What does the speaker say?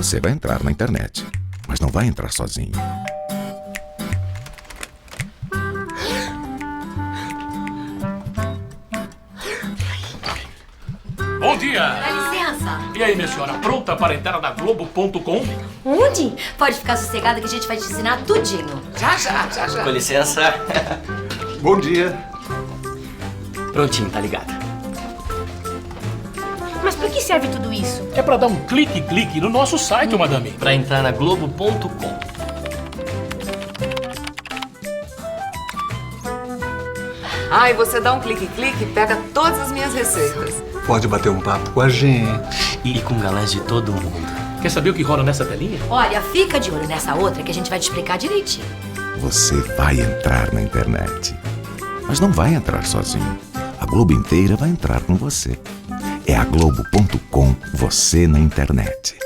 você vai entrar na internet, mas não vai entrar sozinho. Bom dia! Dá licença. E aí, minha senhora, pronta para entrar na Globo.com? Onde? Pode ficar sossegada que a gente vai te ensinar tudinho. Com licença. Bom dia. Prontinho, tá ligado. Mas pra que serve tudo isso? É para dar um clique no nosso site, madame. Pra entrar na Globo.com. Ai, você dá um clique e pega todas as minhas receitas. Pode bater um papo com a gente. E com galãs de todo mundo. Quer saber o que rola nessa telinha? Olha, fica de olho nessa outra que a gente vai te explicar direitinho. Você vai entrar na internet, mas não vai entrar sozinho. A Globo inteira vai entrar com você. É a Globo.com, você na internet.